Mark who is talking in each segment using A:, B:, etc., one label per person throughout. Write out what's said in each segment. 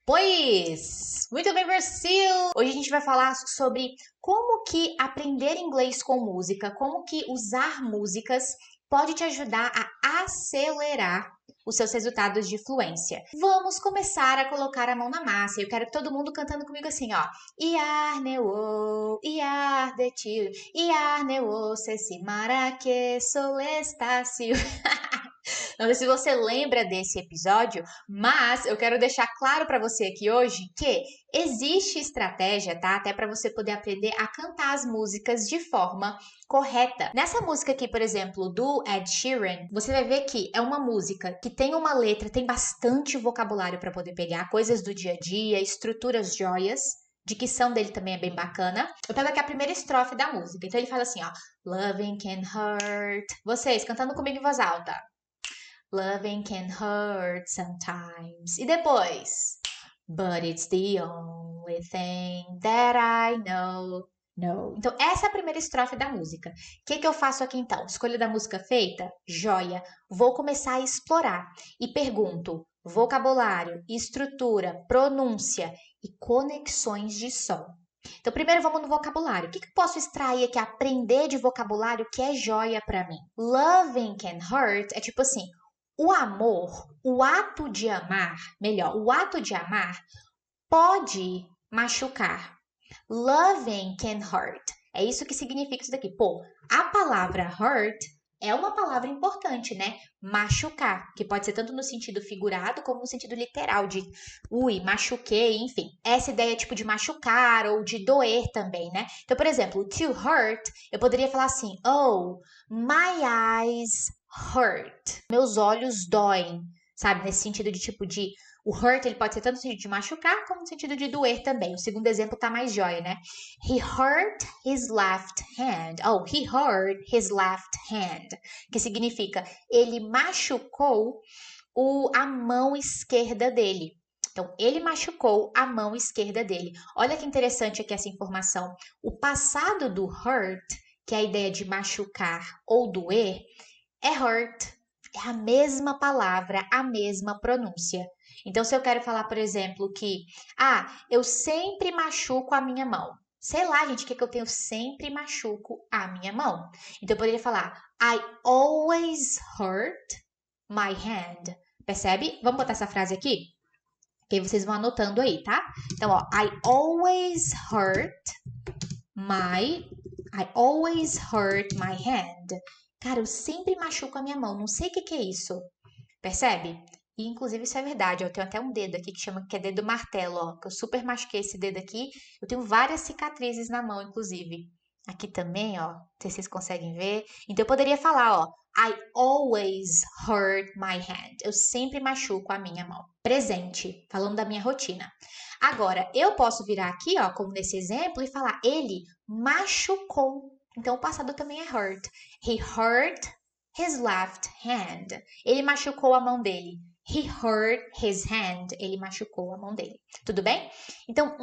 A: Pois, muito bem, Brasil! Hoje a gente vai falar sobre como que aprender inglês com música, como que usar músicas pode te ajudar a acelerar os seus resultados de fluência. Vamos começar a colocar a mão na massa. Eu quero todo mundo cantando comigo assim, ó. Iarneo, iardetil, iarneo, se maraque, solestácio. Não sei se você lembra desse episódio, mas eu quero deixar claro para você aqui hoje que existe estratégia, tá? Até para você poder aprender a cantar as músicas de forma correta. Nessa música aqui, por exemplo, do Ed Sheeran, você vai ver que é uma música que tem uma letra, tem bastante vocabulário para poder pegar, coisas do dia a dia, estruturas joias. Dicção dele também é bem bacana. Eu pego aqui a primeira estrofe da música. Então ele fala assim, ó. Loving can hurt. Vocês, cantando comigo em voz alta. Loving can hurt sometimes. E depois? But it's the only thing that I know. No. Então, essa é a primeira estrofe da música. O que eu faço aqui então? Escolha da música feita? Joia. Vou começar a explorar. E pergunto: vocabulário, estrutura, pronúncia e conexões de som. Então, primeiro vamos no vocabulário. O que eu posso extrair aqui, aprender de vocabulário que é joia para mim? Loving can hurt é tipo assim, o amor, o ato de amar, melhor, o ato de amar pode machucar. Loving can hurt. É isso que significa isso daqui. Pô, a palavra hurt é uma palavra importante, né? Machucar, que pode ser tanto no sentido figurado como no sentido literal, de ui, machuquei, enfim. Essa ideia tipo de machucar ou de doer também, né? Então, por exemplo, to hurt, eu poderia falar assim: oh, my eyes hurt. Meus olhos doem, sabe? Nesse sentido de tipo de o hurt, ele pode ser tanto no sentido de machucar, como no sentido de doer também. O segundo exemplo tá mais jóia, né? He hurt his left hand. Oh, he hurt his left hand. Que significa, ele machucou a mão esquerda dele. Então, ele machucou a mão esquerda dele. Olha que interessante aqui essa informação. O passado do hurt, que é a ideia de machucar ou doer, é hurt. É a mesma palavra, a mesma pronúncia. Então, se eu quero falar, por exemplo, que eu sempre machuco a minha mão. Sei lá, gente, o que eu tenho? Sempre machuco a minha mão. Então, eu poderia falar I always hurt my hand. Percebe? Vamos botar essa frase aqui? Que aí vocês vão anotando aí, tá? Então, ó, I always hurt my hand. Cara, eu sempre machuco a minha mão. Não sei o que é isso. Percebe? E, inclusive, isso é verdade. Eu tenho até um dedo aqui que é dedo martelo, ó. Que eu super machuquei esse dedo aqui. Eu tenho várias cicatrizes na mão, inclusive. Aqui também, ó. Não sei se vocês conseguem ver. Então, eu poderia falar, ó. I always hurt my hand. Eu sempre machuco a minha mão. Presente. Falando da minha rotina. Agora, eu posso virar aqui, ó, como nesse exemplo, e falar, ele machucou. Então, o passado também é hurt. He hurt his left hand. Ele machucou a mão dele. He hurt his hand. Ele machucou a mão dele. Tudo bem? Então,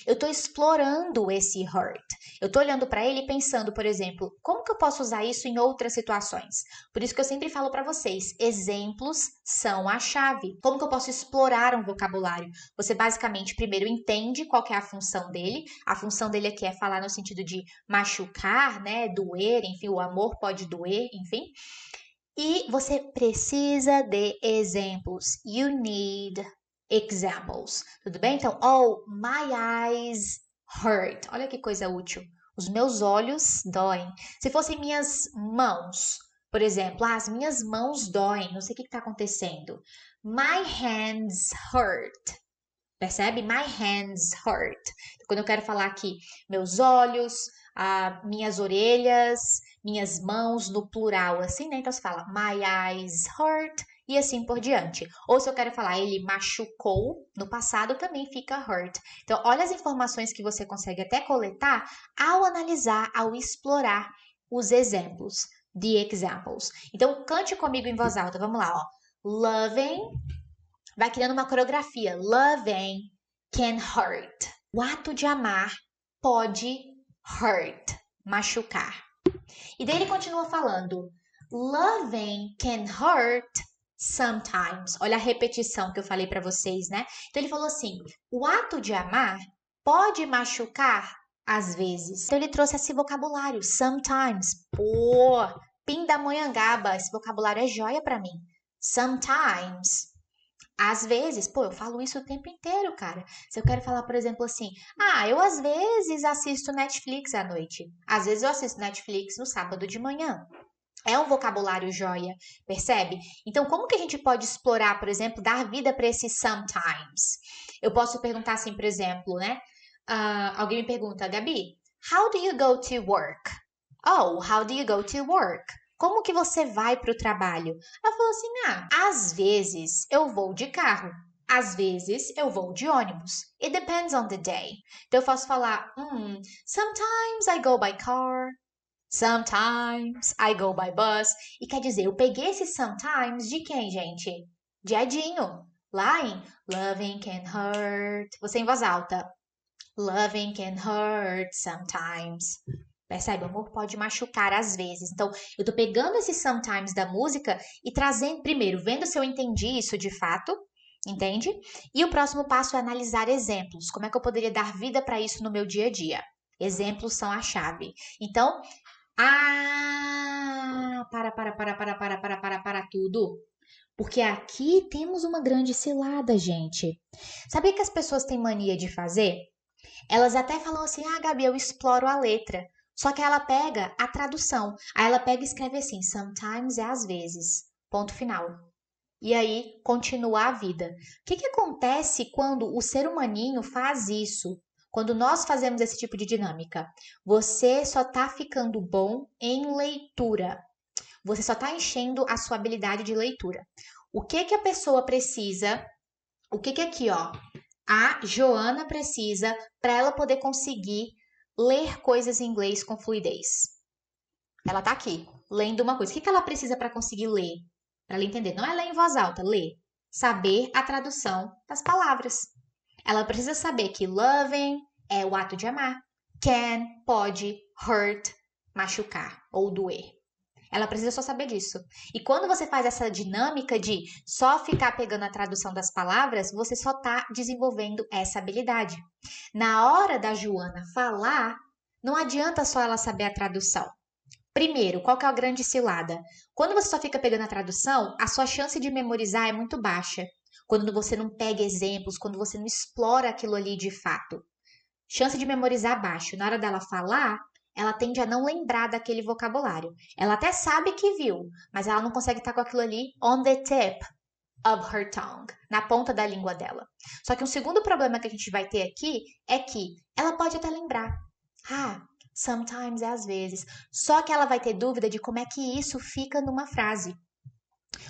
A: eu estou explorando esse hurt. Eu estou olhando para ele e pensando, por exemplo, como que eu posso usar isso em outras situações? Por isso que eu sempre falo para vocês, exemplos são a chave. Como que eu posso explorar um vocabulário? Você basicamente primeiro entende qual que é a função dele. A função dele aqui é falar no sentido de machucar, né, doer, enfim, o amor pode doer, enfim. E você precisa de exemplos. You need examples. Tudo bem? Então, oh, my eyes hurt. Olha que coisa útil. Os meus olhos doem. Se fossem minhas mãos, por exemplo, as minhas mãos doem. Não sei o que está acontecendo. My hands hurt. Percebe? My hands hurt. Quando eu quero falar aqui, meus olhos, minhas orelhas, minhas mãos no plural, assim, né? Então você fala my eyes hurt e assim por diante. Ou se eu quero falar ele machucou no passado, também fica hurt. Então, olha as informações que você consegue até coletar ao analisar, ao explorar os exemplos, the examples. Então, cante comigo em voz alta. Vamos lá, ó. Loving. Vai criando uma coreografia. Loving can hurt. O ato de amar pode hurt, machucar. E daí ele continua falando. Loving can hurt sometimes. Olha a repetição que eu falei pra vocês, né? Então ele falou assim: o ato de amar pode machucar às vezes. Então ele trouxe esse vocabulário, sometimes. Pô, pindamonhangaba, esse vocabulário é joia pra mim. Sometimes. Às vezes, pô, eu falo isso o tempo inteiro, cara. Se eu quero falar, por exemplo, assim, eu às vezes assisto Netflix à noite. Às vezes eu assisto Netflix no sábado de manhã. É um vocabulário joia, percebe? Então, como que a gente pode explorar, por exemplo, dar vida para esse sometimes? Eu posso perguntar assim, por exemplo, né? Alguém me pergunta, Gabi, how do you go to work? Oh, how do you go to work? Como que você vai para o trabalho? Ela falou assim, às vezes eu vou de carro. Às vezes eu vou de ônibus. It depends on the day. Então eu posso falar, sometimes I go by car. Sometimes I go by bus. E quer dizer, eu peguei esse sometimes de quem, gente? De Edinho. Lá em Loving Can Hurt. Você em voz alta. Loving can hurt sometimes. Percebe? O amor pode machucar às vezes. Então, eu tô pegando esse sometimes da música e trazendo, primeiro, vendo se eu entendi isso de fato, entende? E o próximo passo é analisar exemplos. Como é que eu poderia dar vida para isso no meu dia a dia? Exemplos são a chave. Então, para tudo. Porque aqui temos uma grande cilada, gente. Sabia que as pessoas têm mania de fazer? Elas até falam assim: Gabi, eu exploro a letra. Só que ela pega a tradução. Aí ela pega e escreve assim: sometimes é às vezes. Ponto final. E aí continua a vida. O que acontece quando o ser humaninho faz isso? Quando nós fazemos esse tipo de dinâmica? Você só tá ficando bom em leitura. Você só tá enchendo a sua habilidade de leitura. O que a pessoa precisa? O que aqui, ó? A Joana precisa para ela poder conseguir ler coisas em inglês com fluidez. Ela tá aqui, lendo uma coisa. O que ela precisa para conseguir ler? Para ela entender. Não é ler em voz alta, ler. Saber a tradução das palavras. Ela precisa saber que loving é o ato de amar. Can, pode, hurt, machucar ou doer. Ela precisa só saber disso. E quando você faz essa dinâmica de só ficar pegando a tradução das palavras, você só está desenvolvendo essa habilidade. Na hora da Joana falar, não adianta só ela saber a tradução. Primeiro, qual que é a grande cilada? Quando você só fica pegando a tradução, a sua chance de memorizar é muito baixa. Quando você não pega exemplos, quando você não explora aquilo ali de fato. Chance de memorizar baixa. Na hora dela falar, ela tende a não lembrar daquele vocabulário. Ela até sabe que viu, mas ela não consegue estar com aquilo ali on the tip of her tongue, na ponta da língua dela. Só que um segundo problema que a gente vai ter aqui é que ela pode até lembrar. Sometimes é às vezes. Só que ela vai ter dúvida de como é que isso fica numa frase.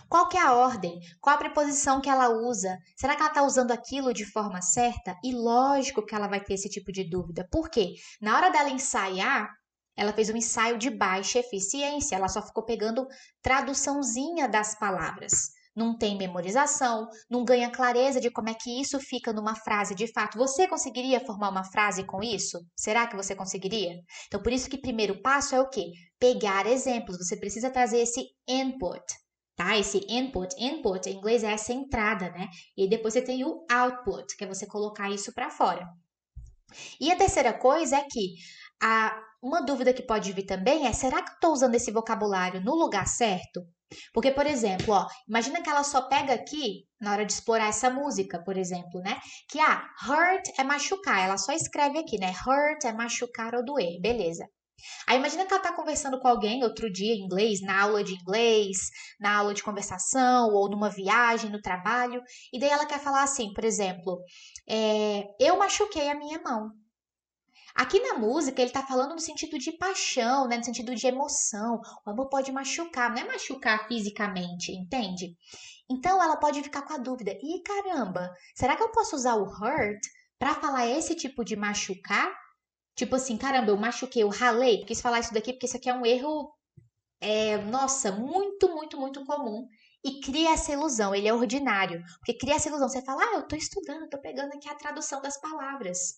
A: Qual que é a ordem? Qual a preposição que ela usa? Será que ela está usando aquilo de forma certa? E lógico que ela vai ter esse tipo de dúvida. Por quê? Na hora dela ensaiar, ela fez um ensaio de baixa eficiência. Ela só ficou pegando traduçãozinha das palavras. Não tem memorização, não ganha clareza de como é que isso fica numa frase de fato. Você conseguiria formar uma frase com isso? Será que você conseguiria? Então, por isso que primeiro passo é o quê? Pegar exemplos. Você precisa trazer esse input. Tá? Esse input em inglês é essa entrada, né? E depois você tem o output, que é você colocar isso para fora. E a terceira coisa é que uma dúvida que pode vir também é: será que eu estou usando esse vocabulário no lugar certo? Porque, por exemplo, imagina que ela só pega aqui, na hora de explorar essa música, por exemplo, né? Que, hurt é machucar. Ela só escreve aqui, né? Hurt é machucar ou doer. Beleza. Aí imagina que ela está conversando com alguém outro dia em inglês, na aula de inglês, na aula de conversação, ou numa viagem, no trabalho, e daí ela quer falar assim, por exemplo, eu machuquei a minha mão. Aqui na música ele está falando no sentido de paixão, né? No sentido de emoção. O amor pode machucar, não é machucar fisicamente, entende? Então ela pode ficar com a dúvida: ih, caramba, será que eu posso usar o hurt para falar esse tipo de machucar? Tipo assim, caramba, eu machuquei, eu ralei. Quis falar isso daqui porque isso aqui é um erro, nossa, muito, muito, muito comum. E cria essa ilusão, ele é ordinário. Porque cria essa ilusão. Você fala, eu tô estudando, tô pegando aqui a tradução das palavras.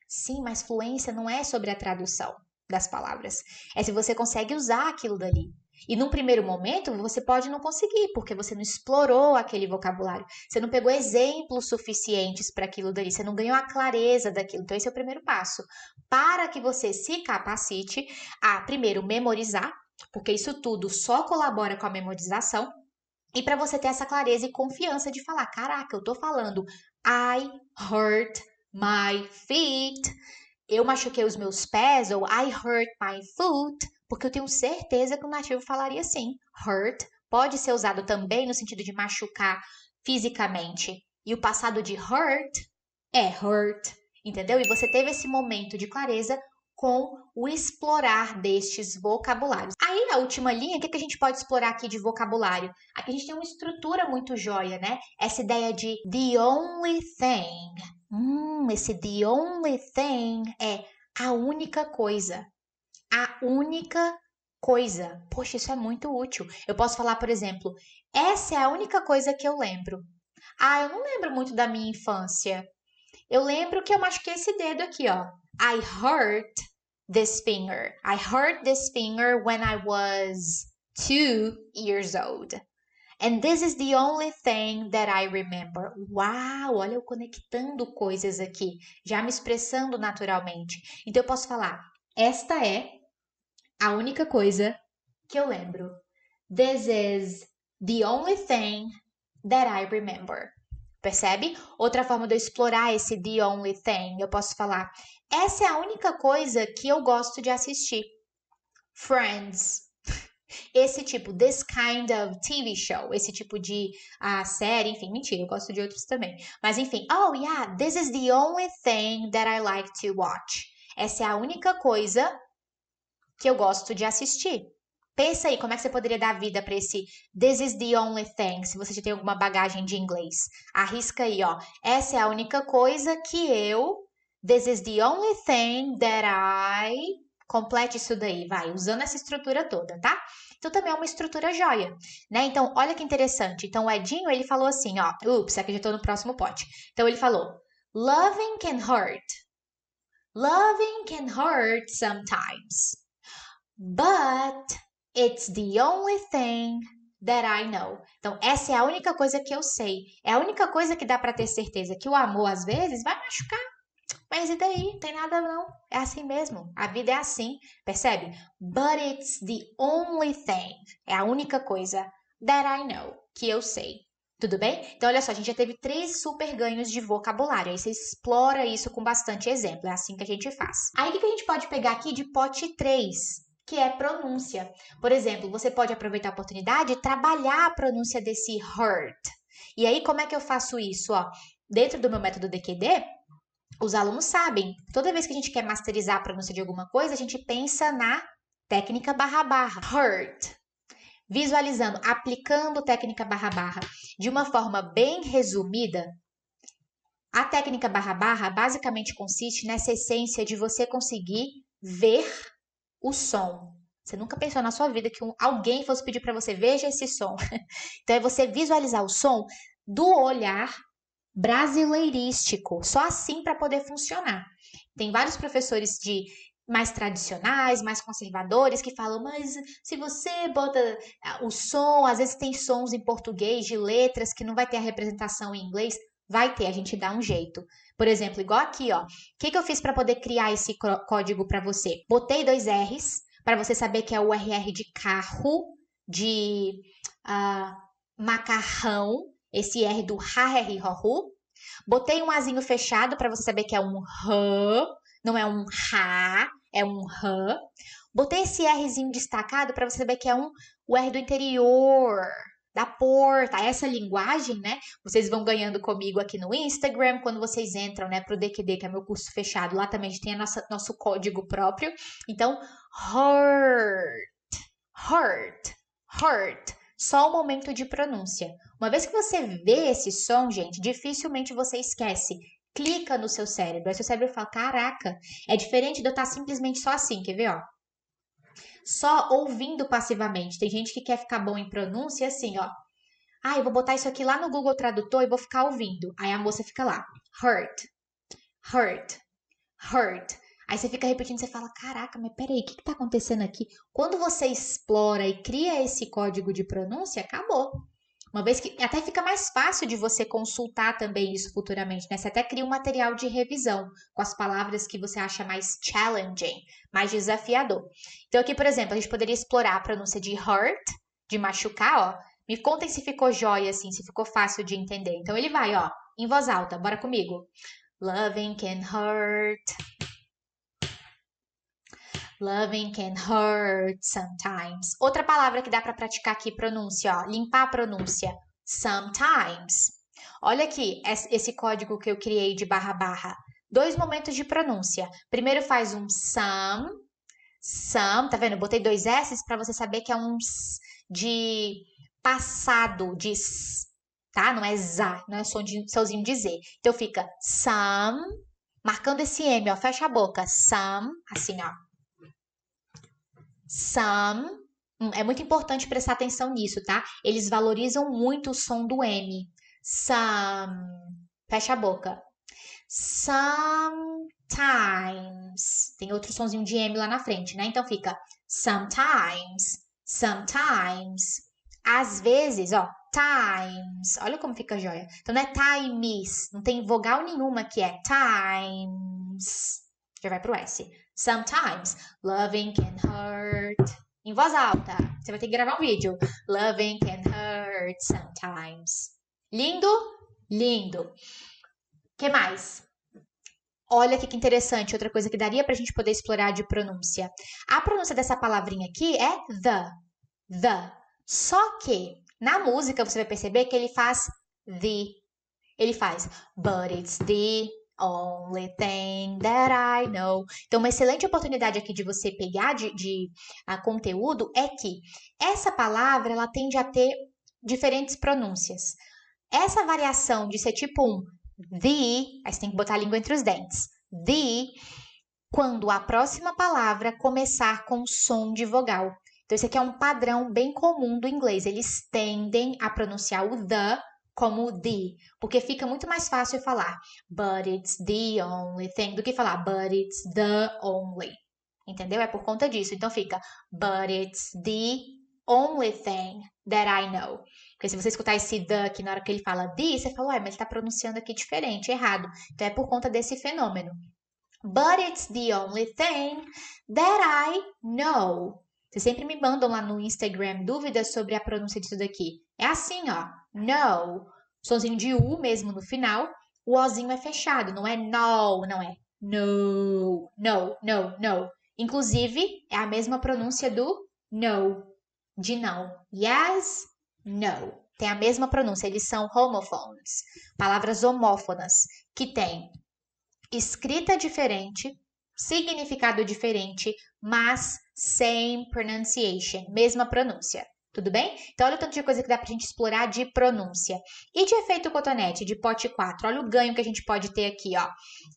A: Sim, mas fluência não é sobre a tradução, das palavras. É se você consegue usar aquilo dali. E num primeiro momento, você pode não conseguir, porque você não explorou aquele vocabulário. Você não pegou exemplos suficientes para aquilo dali. Você não ganhou a clareza daquilo. Então, esse é o primeiro passo. Para que você se capacite a, primeiro, memorizar, porque isso tudo só colabora com a memorização. E para você ter essa clareza e confiança de falar: caraca, eu tô falando I hurt my feet. Eu machuquei os meus pés, ou I hurt my foot, porque eu tenho certeza que o nativo falaria assim. Hurt pode ser usado também no sentido de machucar fisicamente. E o passado de hurt é hurt, entendeu? E você teve esse momento de clareza com o explorar destes vocabulários. Aí, a última linha, o que a gente pode explorar aqui de vocabulário? Aqui a gente tem uma estrutura muito joia, né? Essa ideia de the only thing. Esse the only thing é a única coisa. A única coisa. Poxa, isso é muito útil. Eu posso falar, por exemplo, essa é a única coisa que eu lembro. Eu não lembro muito da minha infância. Eu lembro que eu machuquei esse dedo aqui, ó. I hurt this finger. I hurt this finger when I was 2 years old. And this is the only thing that I remember. Uau, olha eu conectando coisas aqui, já me expressando naturalmente. Então eu posso falar, esta é a única coisa que eu lembro. This is the only thing that I remember. Percebe? Outra forma de eu explorar esse the only thing, eu posso falar, essa é a única coisa que eu gosto de assistir. Friends. Esse tipo, this kind of TV show, esse tipo de série, enfim, mentira, eu gosto de outros também. Mas enfim, oh yeah, this is the only thing that I like to watch. Essa é a única coisa que eu gosto de assistir. Pensa aí, como é que você poderia dar vida para esse this is the only thing, se você já tem alguma bagagem de inglês. Arrisca aí, ó. Essa é a única coisa que eu, this is the only thing that I, complete isso daí, vai, usando essa estrutura toda, tá? Então também é uma estrutura joia, né? Então, olha que interessante. Então, o Edinho, ele falou assim, ó. Ups, aqui já tô no próximo pote. Então, ele falou, loving can hurt. Loving can hurt sometimes. But it's the only thing that I know. Então, essa é a única coisa que eu sei. É a única coisa que dá para ter certeza que o amor, às vezes, vai machucar. Mas e daí? Não tem nada não. É assim mesmo. A vida é assim, percebe? But it's the only thing. É a única coisa that I know, que eu sei. Tudo bem? Então, olha só, a gente já teve 3 super ganhos de vocabulário. Aí você explora isso com bastante exemplo. É assim que a gente faz. Aí, o que a gente pode pegar aqui de pote 3? Que é pronúncia. Por exemplo, você pode aproveitar a oportunidade e trabalhar a pronúncia desse hurt. E aí, como é que eu faço isso? Ó, dentro do meu método DQD, os alunos sabem, toda vez que a gente quer masterizar a pronúncia de alguma coisa, a gente pensa na técnica barra-barra. Hurt. Visualizando, aplicando técnica barra-barra de uma forma bem resumida, a técnica barra-barra basicamente consiste nessa essência de você conseguir ver o som. Você nunca pensou na sua vida que alguém fosse pedir para você, veja esse som. Então, é você visualizar o som do olhar brasileirístico, só assim para poder funcionar. Tem vários professores de mais tradicionais, mais conservadores, que falam, mas se você bota o som, às vezes tem sons em português de letras que não vai ter a representação em inglês, vai ter, a gente dá um jeito. Por exemplo, igual aqui, ó. O que eu fiz para poder criar esse código para você? Botei 2 R's, para você saber que é o RR de carro, de macarrão, esse R do ha-he-ri-ho-hu. Botei um Azinho fechado para você saber que é um H, não é um H, é um H. Botei esse Rzinho destacado para você saber que é o R do interior, da porta. Essa linguagem, né? Vocês vão ganhando comigo aqui no Instagram, quando vocês entram, né, pro DQD, que é meu curso fechado, lá também a gente tem nosso código próprio. Então, hurt. Só o momento de pronúncia. Uma vez que você vê esse som, gente, dificilmente você esquece. Clica no seu cérebro. Aí seu cérebro fala, caraca, é diferente de eu estar simplesmente só assim, quer ver, ó? Só ouvindo passivamente. Tem gente que quer ficar bom em pronúncia assim, ó. Eu vou botar isso aqui lá no Google Tradutor e vou ficar ouvindo. Aí a moça fica lá, hurt. Aí você fica repetindo, você fala, caraca, mas peraí, o que tá acontecendo aqui? Quando você explora e cria esse código de pronúncia, acabou. Uma vez que até fica mais fácil de você consultar também isso futuramente, né? Você até cria um material de revisão com as palavras que você acha mais challenging, mais desafiador. Então aqui, por exemplo, a gente poderia explorar a pronúncia de hurt, de machucar, ó. Me contem se ficou jóia assim, se ficou fácil de entender. Então ele vai, ó, em voz alta, bora comigo. Loving can hurt. Loving can hurt sometimes. Outra palavra que dá para praticar aqui, pronúncia, ó. Limpar a pronúncia. Sometimes. Olha aqui, esse código que eu criei de barra barra. 2 momentos de pronúncia. Primeiro faz um some, tá vendo? Eu botei 2 S's para você saber que é um de passado, de tá? Não é za, não é somzinho de Z. Então fica some, marcando esse M, ó. Fecha a boca. Some, assim, ó. Some. É muito importante prestar atenção nisso, tá? Eles valorizam muito o som do M. Some. Fecha a boca. Sometimes. Tem outro sonzinho de M lá na frente, né? Então fica sometimes. Sometimes. Às vezes, ó. Times. Olha como fica joia. Então não é times. Não tem vogal nenhuma que é times. Já vai pro S. Sometimes. Loving can hurt. Em voz alta. Você vai ter que gravar um vídeo. Loving can hurt sometimes. Lindo? Lindo. Que mais? Olha aqui que interessante. Outra coisa que daria pra gente poder explorar de pronúncia. A pronúncia dessa palavrinha aqui é the. The. Só que na música você vai perceber que ele faz the. Ele faz but it's the only thing that I know. Então, uma excelente oportunidade aqui de você pegar de conteúdo é que essa palavra ela tende a ter diferentes pronúncias. Essa variação de ser tipo um the, aí você tem que botar a língua entre os dentes. The, quando a próxima palavra começar com som de vogal. Então, esse aqui é um padrão bem comum do inglês. Eles tendem a pronunciar o the como the, porque fica muito mais fácil falar but it's the only thing do que falar but it's the only. Entendeu? É por conta disso. Então fica but it's the only thing that I know. Porque se você escutar esse the aqui na hora que ele fala the, você fala, ué, mas ele tá pronunciando aqui diferente, errado. Então é por conta desse fenômeno. But it's the only thing that I know. Vocês sempre me mandam lá no Instagram dúvidas sobre a pronúncia disso daqui. É assim, ó. No. Sonzinho de U mesmo no final. O Ozinho é fechado. Não é no, não é no. No, no, no. Inclusive, é a mesma pronúncia do no. De não. Yes, no. Tem a mesma pronúncia. Eles são homophones. Palavras homófonas. Que tem escrita diferente, significado diferente, mas same pronunciation, mesma pronúncia. Tudo bem? Então, olha o tanto de coisa que dá pra gente explorar de pronúncia. E de efeito cotonete, de pote 4. Olha o ganho que a gente pode ter aqui, ó.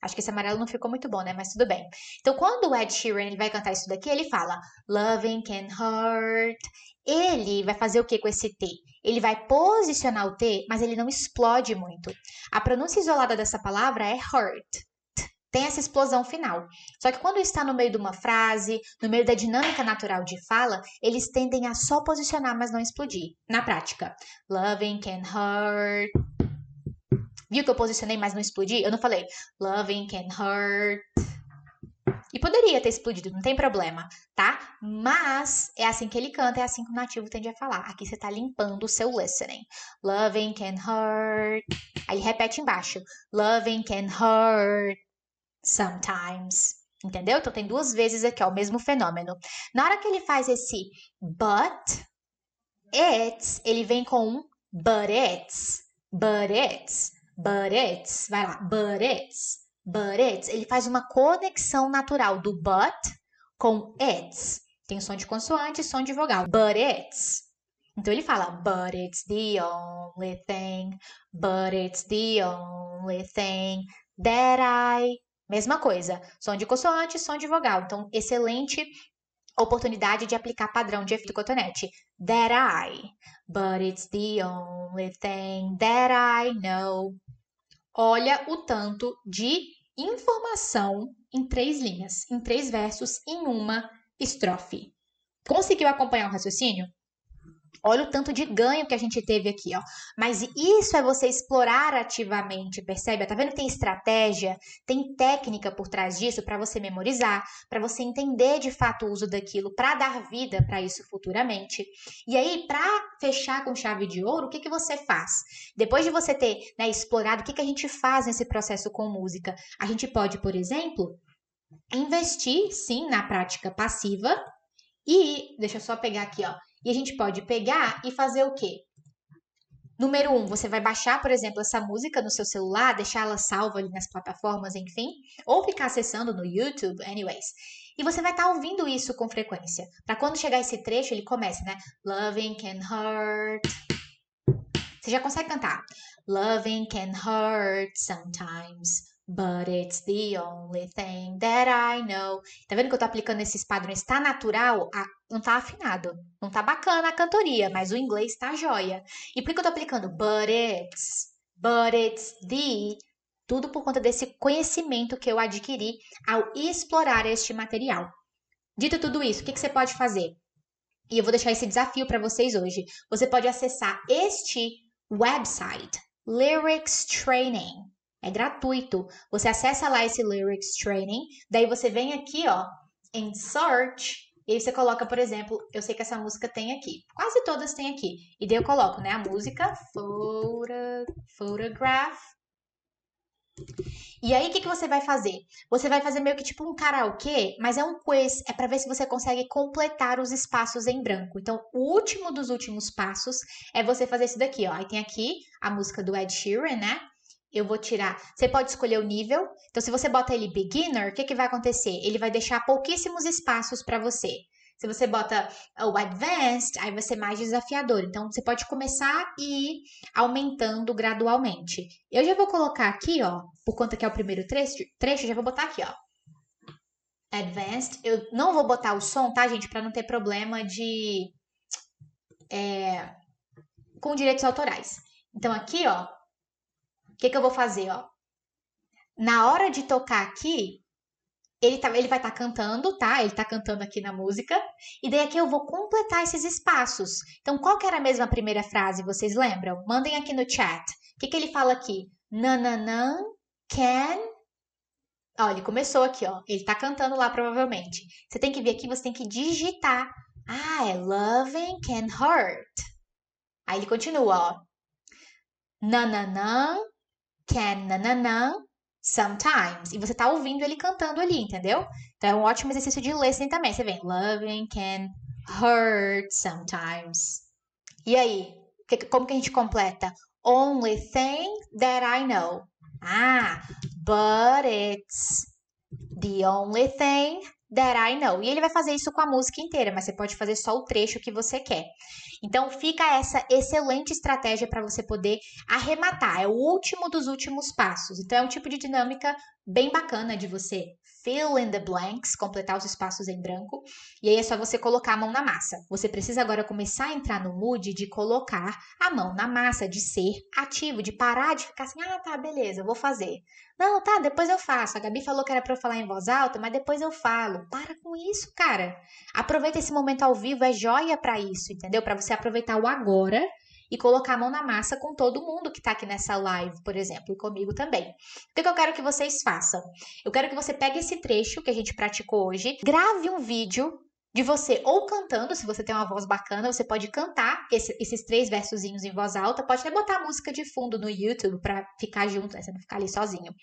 A: Acho que esse amarelo não ficou muito bom, né? Mas tudo bem. Então, quando o Ed Sheeran ele vai cantar isso daqui, ele fala Loving can hurt. Ele vai fazer o que com esse T? Ele vai posicionar o T, mas ele não explode muito. A pronúncia isolada dessa palavra é hurt. Tem essa explosão final. Só que quando está no meio de uma frase, no meio da dinâmica natural de fala, eles tendem a só posicionar, mas não explodir. Na prática, loving can hurt. Viu que eu posicionei, mas não explodi? Eu não falei loving can hurt. E poderia ter explodido, não tem problema, tá? Mas é assim que ele canta, é assim que o nativo tende a falar. Aqui você tá limpando o seu listening. Loving can hurt. Aí repete embaixo. Loving can hurt. Sometimes. Entendeu? Então tem 2 vezes aqui, ó, o mesmo fenômeno. Na hora que ele faz esse but it's, ele vem com um but it's, but it's, but it's. Vai lá, but it's, but it's. Ele faz uma conexão natural do but com it's. Tem som de consoante e som de vogal. But it's. Então ele fala but it's the only thing, but it's the only thing that I. Mesma coisa, som de consoante, som de vogal. Então, excelente oportunidade de aplicar padrão de efeito cotonete. That I, but it's the only thing that I know. Olha o tanto de informação em 3 linhas, em 3 versos, em uma estrofe. Conseguiu acompanhar o raciocínio? Olha o tanto de ganho que a gente teve aqui, ó. Mas isso é você explorar ativamente, percebe? Tá vendo que tem estratégia, tem técnica por trás disso para você memorizar, para você entender de fato o uso daquilo, para dar vida para isso futuramente. E aí, para fechar com chave de ouro, o que que você faz? Depois de você ter, né, explorado, o que que a gente faz nesse processo com música? A gente pode, por exemplo, investir sim na prática passiva e deixa eu só pegar aqui, ó. E a gente pode pegar e fazer o quê? Número 1, você vai baixar, por exemplo, essa música no seu celular, deixar ela salva ali nas plataformas, enfim, ou ficar acessando no YouTube, anyways. E você vai estar ouvindo isso com frequência. Para quando chegar esse trecho, ele começa, né? Loving can hurt. Você já consegue cantar. Loving can hurt sometimes, but it's the only thing that I know. Tá vendo que eu tô aplicando esses padrões? Tá natural, não tá afinado. Não tá bacana a cantoria, mas o inglês tá joia. E por que eu tô aplicando but it's the... Tudo por conta desse conhecimento que eu adquiri ao explorar este material. Dito tudo isso, o que você pode fazer? E eu vou deixar esse desafio para vocês hoje. Você pode acessar este website, Lyrics Training. É gratuito. Você acessa lá esse Lyrics Training, daí você vem aqui, ó, em Search, e aí você coloca, por exemplo, eu sei que essa música tem aqui. Quase todas tem aqui. E daí eu coloco, né, a música Photograph. E aí, o que que você vai fazer? Você vai fazer meio que tipo um karaokê, mas é um quiz, é para ver se você consegue completar os espaços em branco. Então, o último dos últimos passos é você fazer isso daqui, ó. Aí tem aqui a música do Ed Sheeran, né? Eu vou tirar. Você pode escolher o nível. Então, se você bota ele beginner, o que que vai acontecer? Ele vai deixar pouquíssimos espaços para você. Se você bota o advanced, aí vai ser mais desafiador. Então, você pode começar e ir aumentando gradualmente. Eu já vou colocar aqui, ó, por conta que é o primeiro trecho, já vou botar aqui, ó. Advanced. Eu não vou botar o som, tá, gente? Para não ter problema com direitos autorais. Então, aqui, ó, o que que eu vou fazer, ó? Na hora de tocar aqui, ele vai estar cantando, tá? Ele tá cantando aqui na música. E daí aqui eu vou completar esses espaços. Então, qual que era a mesma primeira frase, vocês lembram? Mandem aqui no chat. O que que ele fala aqui? Nananã, can... Ó, ele começou aqui, ó. Ele tá cantando lá, provavelmente. Você tem que vir aqui, você tem que digitar. Ah, é loving can hurt. Aí ele continua, ó. Nananã, can nananã, sometimes. E você tá ouvindo ele cantando ali, entendeu? Então é um ótimo exercício de listening também. Você vem, loving can hurt sometimes. E aí, como que a gente completa? Only thing that I know. Ah, but it's the only thing that I know. E ele vai fazer isso com a música inteira, mas você pode fazer só o trecho que você quer. Então fica essa excelente estratégia para você poder arrematar. É o último dos últimos passos. Então é um tipo de dinâmica bem bacana de você fill in the blanks, completar os espaços em branco. E aí é só você colocar a mão na massa. Você precisa agora começar a entrar no mood de colocar a mão na massa, de ser ativo, de parar de ficar assim, ah, tá, beleza, eu vou fazer. Não, tá, depois eu faço. A Gabi falou que era pra eu falar em voz alta, mas depois eu falo. Para com isso, cara. Aproveita esse momento ao vivo, é joia pra isso, entendeu? Pra você aproveitar o agora e colocar a mão na massa com todo mundo que tá aqui nessa live, por exemplo, e comigo também. O que eu quero que vocês façam? Eu quero que você pegue esse trecho que a gente praticou hoje, grave um vídeo de você ou cantando, se você tem uma voz bacana, você pode cantar esses 3 versozinhos em voz alta, pode até botar a música de fundo no YouTube para ficar junto, né? Você não ficar ali sozinho.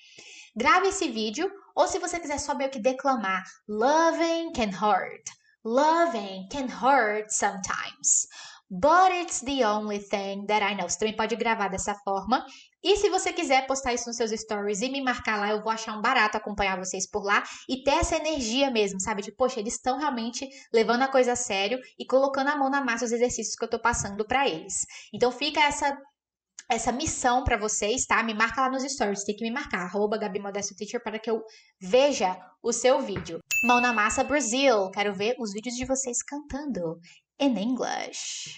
A: Grave esse vídeo, ou se você quiser só meio que declamar, loving can hurt. Loving can hurt sometimes. But it's the only thing that I know. Você também pode gravar dessa forma. E se você quiser postar isso nos seus stories e me marcar lá, eu vou achar um barato acompanhar vocês por lá e ter essa energia mesmo, sabe? De, poxa, eles estão realmente levando a coisa a sério e colocando a mão na massa os exercícios que eu tô passando para eles. Então fica essa missão para vocês, tá? Me marca lá nos stories, tem que me marcar, @GabiModestoTeacher, para que eu veja o seu vídeo. Mão na massa Brasil, quero ver os vídeos de vocês cantando in English.